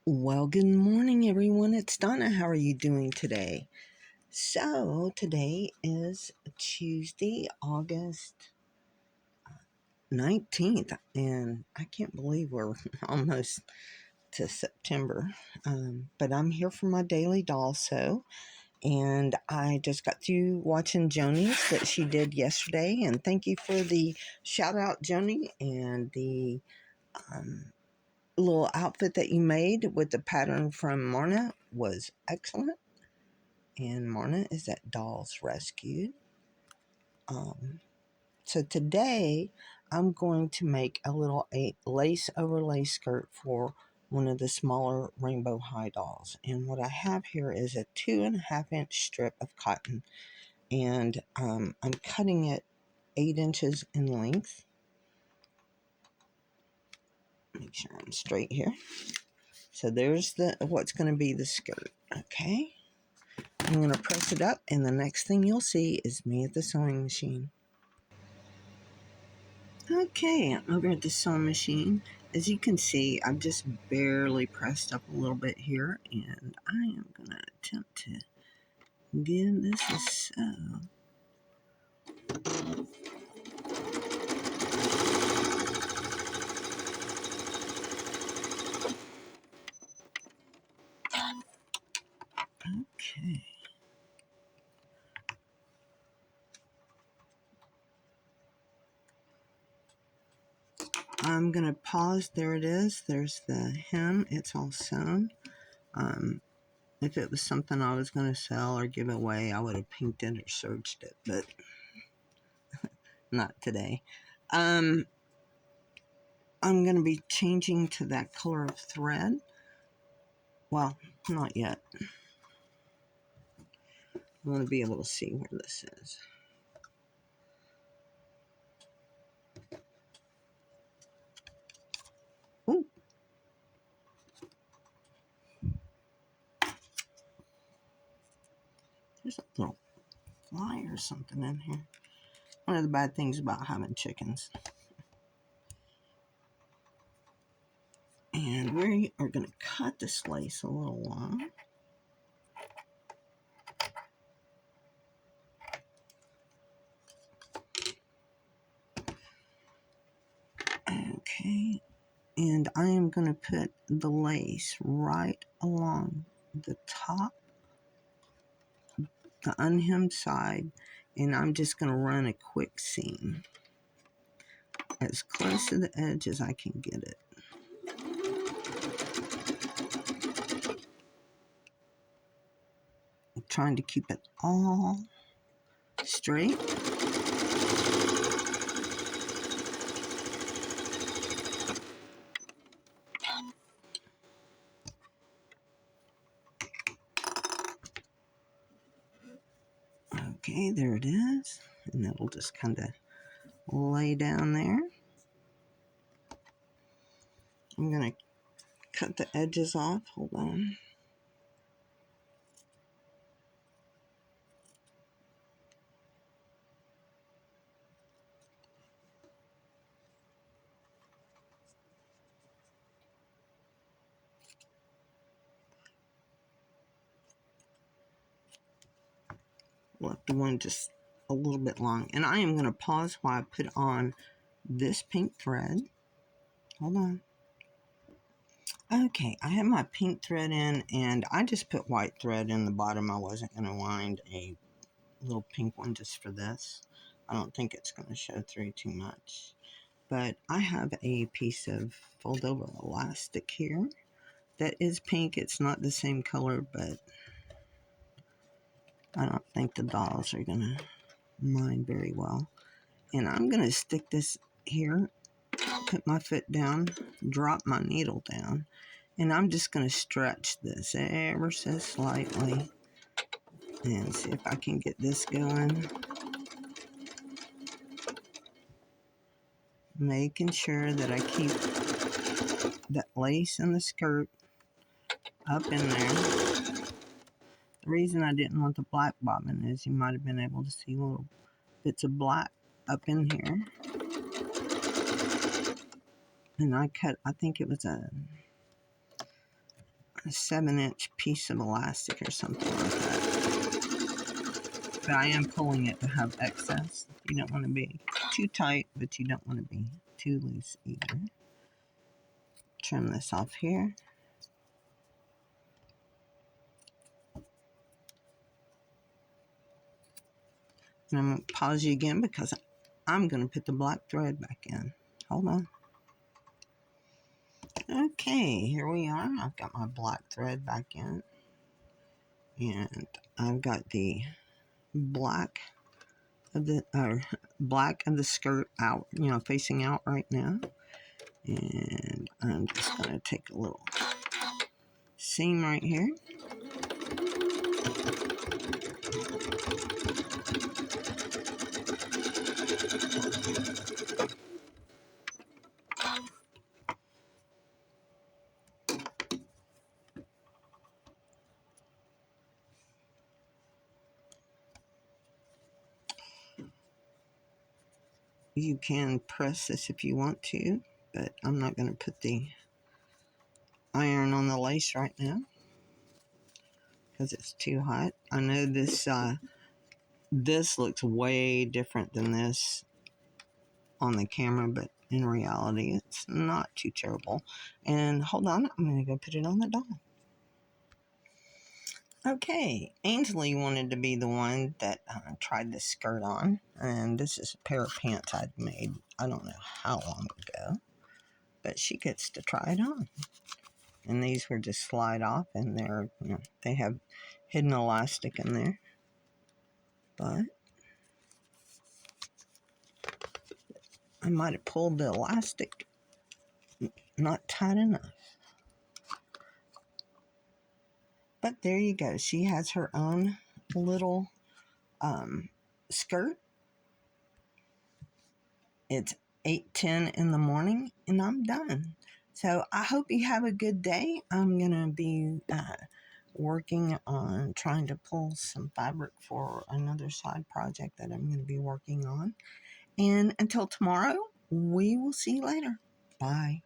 Well, good morning, everyone. It's Donna. How are you doing today? So, today is Tuesday, August 19th, and I can't believe we're almost to September. But I'm here for my daily doll sew, and I just got through watching Joanie's that she did yesterday, and thank you for the shout out, Joanie, and the little outfit that you made with the pattern from Marna was excellent. And Marna is at Dolls Rescued. So today I'm going to make a little lace overlay skirt for one of the smaller rainbow high dolls. And what I have here is a 2.5-inch strip of cotton, and I'm cutting it 8 inches in length. Make sure I'm straight here. So there's what's going to be the skirt. Okay. I'm going to press it up, and the next thing you'll see is me at the sewing machine. Okay, I'm over at the sewing machine. As you can see, I've just barely pressed up a little bit here, and I am going to attempt to give this a sew. Okay. I'm going to pause. There it is. There's the hem. It's all sewn. If it was something I was going to sell or give away, I would have pinked it or serged it, but not today. I'm going to be changing to that color of thread. Well, not yet. I want to be able to see where this is. Ooh. There's a little fly or something in here. One of the bad things about having chickens. And we are going to cut this lace a little long. Okay. And I am going to put the lace right along the top, the unhemmed side, and I'm just going to run a quick seam as close to the edge as I can get it. I'm trying to keep it all straight. Okay, there it is. And it'll just kind of lay down there. I'm going to cut the edges off. Hold on. Left the one just a little bit long. And I am going to pause while I put on this pink thread. Hold on. Okay, I have my pink thread in, and I just put white thread in the bottom. I wasn't going to wind a little pink one just for this. I don't think it's going to show through too much. But I have a piece of fold over elastic here that is pink. It's not the same color, but I don't think the dolls are going to mind very well. And I'm going to stick this here, put my foot down, drop my needle down, and I'm just going to stretch this ever so slightly and see if I can get this going. Making sure that I keep that lace in the skirt up in there. The reason I didn't want the black bobbin is you might have been able to see little bits of black up in here. And I cut, I think it was a a 7-inch piece of elastic or something like that. But I am pulling it to have excess. You don't want to be too tight, but you don't want to be too loose either. Trim this off here. And I'm going to pause you again because I'm going to put the black thread back in. Hold on. Okay, here we are. I've got my black thread back in. And I've got the black of the skirt out, facing out right now. And I'm just going to take a little seam right here. You can press this if you want to, but I'm not going to put the iron on the lace right now because it's too hot. I know this looks way different than this on the camera, but in reality it's not too terrible. And hold on, I'm going to go put it on the doll. Okay, Ainsley wanted to be the one that tried this skirt on, and this is a pair of pants I'd made I don't know how long ago, but she gets to try it on. And these were just slide off, and they have hidden elastic in there, but I might have pulled the elastic not tight enough. But there you go. She has her own little skirt. It's 8:10 in the morning, and I'm done. So I hope you have a good day. I'm going to be working on trying to pull some fabric for another side project that I'm going to be working on. And until tomorrow, we will see you later. Bye.